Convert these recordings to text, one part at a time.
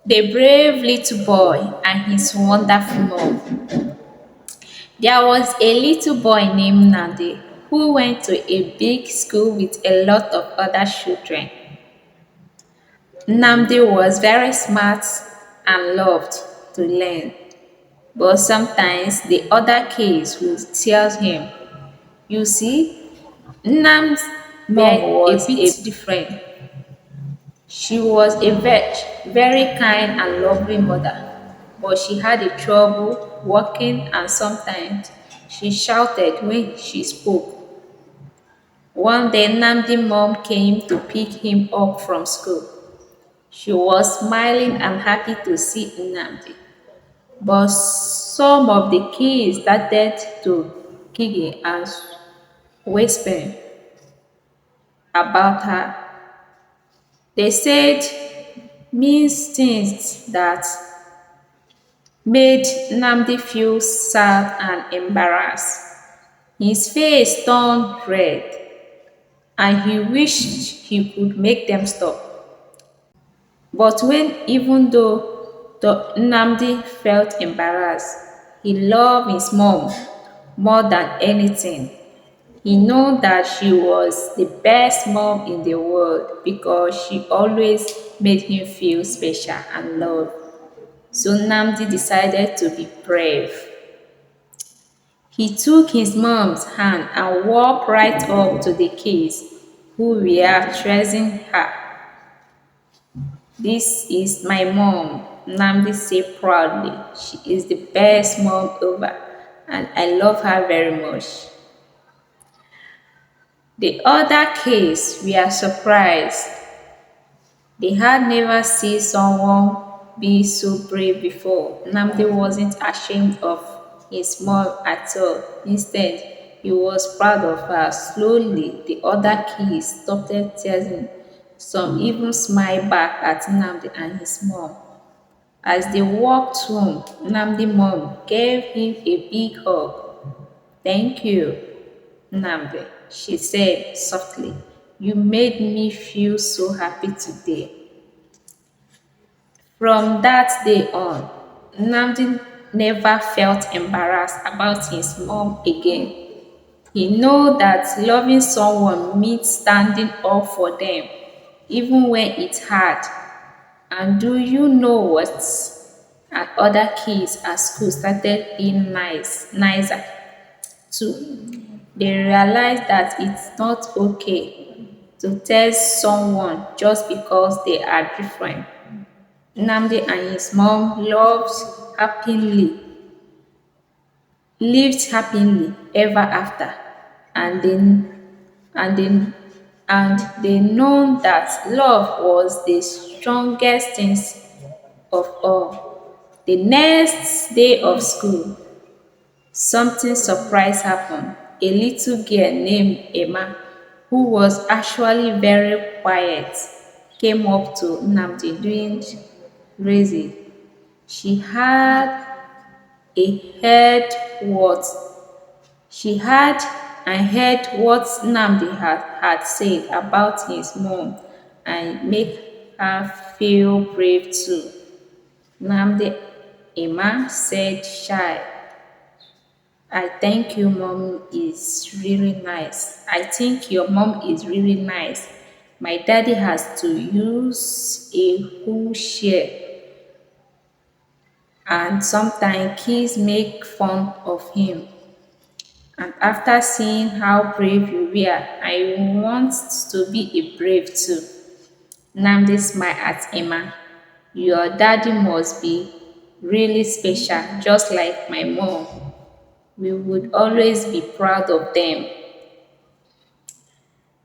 The brave little boy and his wonderful mom. There was a little boy named Nnamdi who went to a big school with a lot of other children. Nnamdi was very smart and loved to learn, but sometimes the other kids would tell him, "You see, Nnamdi's mom was a bit different. She was a very kind and lovely mother, but she had a trouble walking and sometimes she shouted when she spoke." One day, Nnamdi mom came to pick him up from school. She was smiling and happy to see Nnamdi, but some of the kids started to giggle and whispering about her. They said mean things that made Nnamdi feel sad and embarrassed. His face turned red and he wished he could make them stop. But even though Nnamdi felt embarrassed, he loved his mom more than anything. He knew that she was the best mom in the world because she always made him feel special and loved. So Nnamdi decided to be brave. He took his mom's hand and walked right up to the kids who were chasing her. "This is my mom," Nnamdi said proudly. "She is the best mom ever, and I love her very much." The other kids were surprised. They had never seen someone be so brave before. Nnamdi wasn't ashamed of his mom at all. Instead, he was proud of her. Slowly, the other kids stopped teasing. Some even smiled back at Nnamdi and his mom. As they walked home, Nnamdi's mom gave him a big hug. "Thank you, Nnamdi," she said softly. "You made me feel so happy today." From that day on, Nnamdi never felt embarrassed about his mom again. He knew that loving someone means standing up for them, even when it's hard. And do you know what? And other kids at school started being nicer too. They realized that it's not okay to test someone just because they are different. Nnamdi and his mom happily, lived happily ever after, and and they, they know that love was the strongest thing of all. The next day of school, something surprise happened. A little girl named Emma, who was actually very quiet, came up to Nnamdi during raising. She had a heard what she had and heard what Nnamdi had said about his mom and make her feel brave too. Nnamdi Emma said shy, "I think your mom is really nice. I think your mom is really nice. My daddy has to use a wheelchair and sometimes kids make fun of him. And after seeing how brave you were, I want to be a brave too." Nnamdi smiled at Emma. "Your daddy must be really special, just like my mom. We would always be proud of them."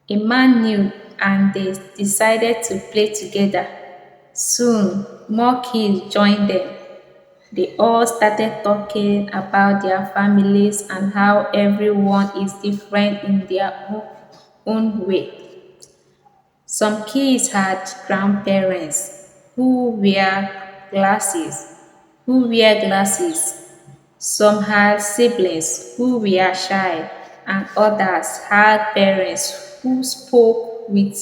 Emma knew and they decided to play together. Soon, more kids joined them. They all started talking about their families and how everyone is different in their own way. Some kids had grandparents who wear glasses. Some had siblings who were shy, and others had parents who spoke with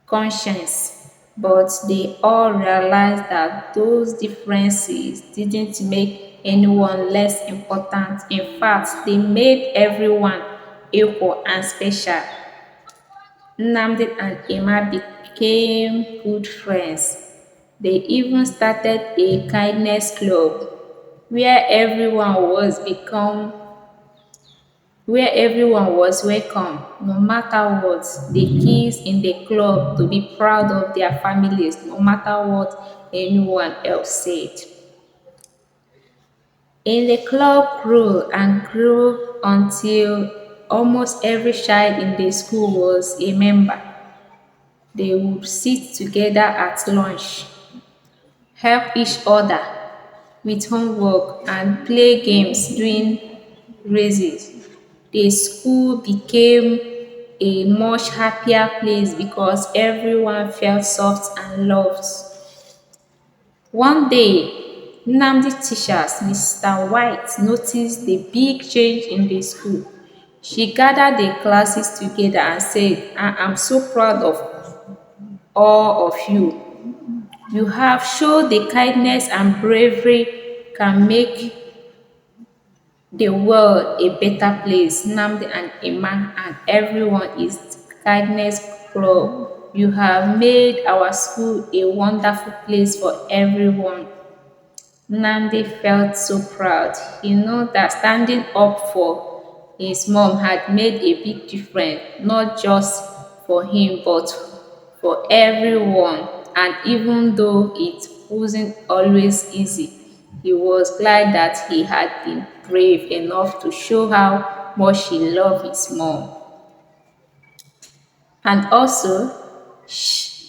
conscience. But they all realized that those differences didn't make anyone less important. In fact, they made everyone equal and special. Nnamdi and Emma became good friends. They even started a kindness club where everyone was become where everyone was welcome, no matter what. The kids in the club to be proud of their families, no matter what anyone else said. And the club grew and grew until almost every child in the school was a member. They would sit together at lunch, help each other with homework, and play games during races. The school became a much happier place because everyone felt soft and loved. One day, Nnamdi teachers, Mr. White, noticed the big change in the school. She gathered the classes together and said, I am so proud of all of you. You have shown the kindness and bravery can make the world a better place. Nnamdi and Emma and everyone is kindness club. You have made our school a wonderful place for everyone. Nnamdi felt so proud. He knew that standing up for his mom had made a big difference, not just for him, but for everyone. And even though it wasn't always easy, he was glad that he had been brave enough to show how much he loved his mom. And also,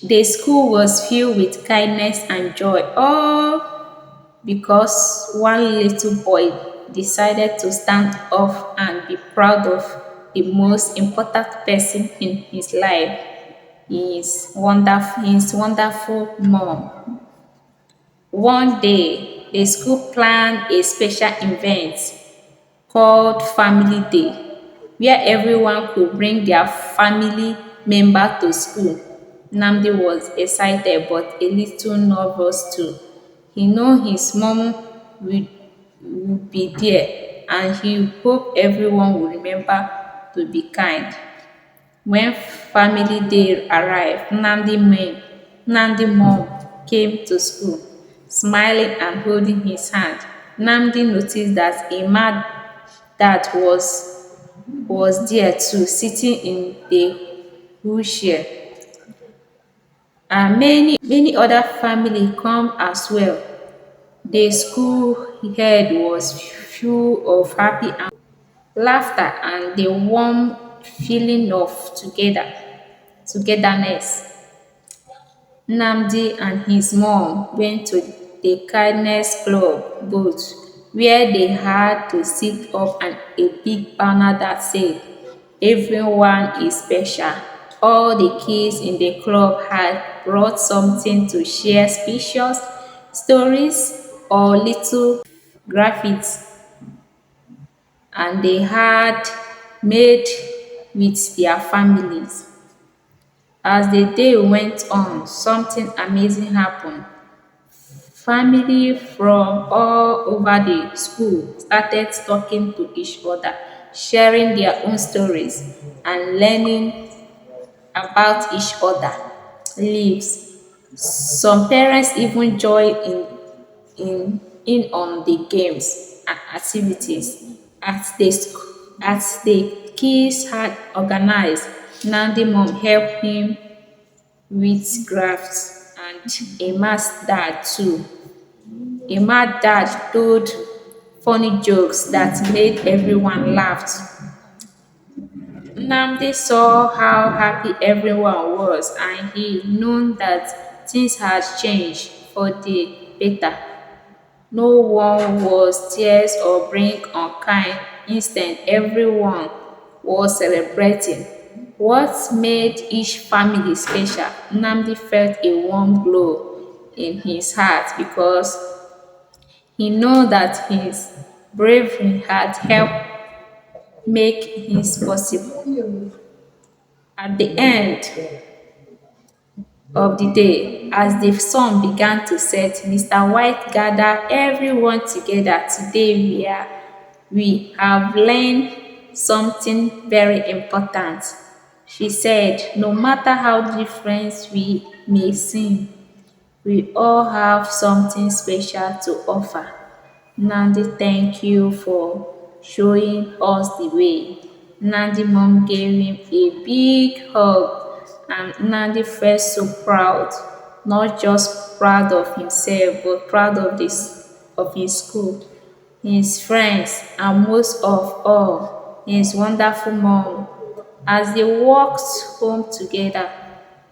the school was filled with kindness and joy. All because one little boy decided to stand up and be proud of the most important person in his life, his wonderful mom. One day, the school planned a special event called Family Day, where everyone could bring their family member to school. Nnamdi was excited but a little nervous too. He knew his mom would, would be there and he hoped everyone would remember to be kind. When family day arrived, Nnamdi mom came to school, smiling and holding his hand. Nnamdi noticed that Emma dad was there too, sitting in the wheelchair. And many other family come as well. The school head was full of happy and laughter and the warm feeling of togetherness. Nnamdi and his mom went to the kindness club booth where they had to sit up and a big banner that said, everyone is special. All the kids in the club had brought something to share pictures, stories, or little graphics and they had made with their families. As the day went on, something amazing happened. Family from all over the school started talking to each other, sharing their own stories, and learning about each other lives. Some parents even joined in on the games and activities as the kids had organized. Nandi mom helped him with crafts and Emma's dad too. Emma's dad told funny jokes that made everyone laugh. Nnamdi saw how happy everyone was and he knew that things had changed for the better. No one was tears or being unkind. Instead, everyone was celebrating. What made each family special? Nnamdi felt a warm glow in his heart because he knew that his bravery had helped make this possible. At the end, of the day. As the sun began to set, Mr. White gathered everyone together. Today we have learned something very important. She said, no matter how different we may seem, we all have something special to offer. Nnamdi, thank you for showing us the way. Nnamdi mom gave him a big hug and Nnamdi felt so proud, not just proud of himself, but proud of his school, his friends, and most of all, his wonderful mom. As they walked home together,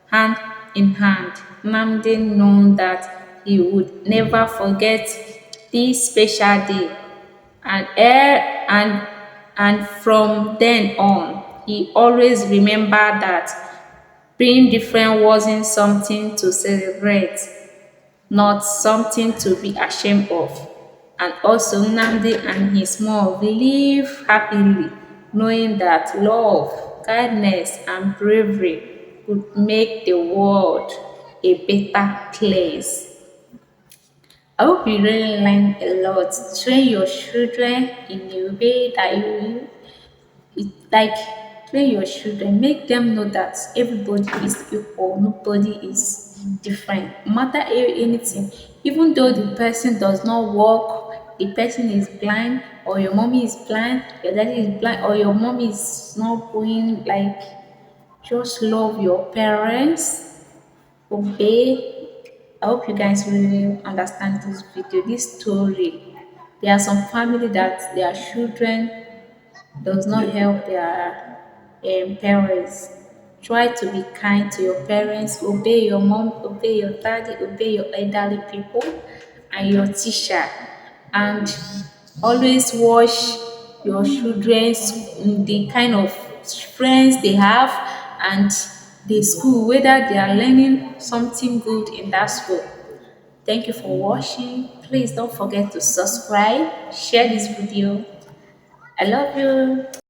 hand in hand, Nnamdi knew that he would never forget this special day. And, er, and, and from then on, he always remembered that being different wasn't something to celebrate, not something to be ashamed of. And also, Nnamdi and his mom live happily, knowing that love, kindness, and bravery could make the world a better place. I hope you really learned a lot. Train your children in a way that you like train your children, make them know that everybody is equal, nobody is different. No matter anything, even though the person does not walk, the person is blind, or your mommy is blind, your daddy is blind, or your mom is not going like just love your parents, obey. I hope you guys really understand this video, this story. There are some family that their children does not help their parents. Try to be kind to your parents, obey your mom, obey your daddy, obey your elderly people and your teacher. And always watch your children's the kind of friends they have and the school, whether they are learning something good in that school. Thank you for watching. Please don't forget to subscribe, share this video. I love you.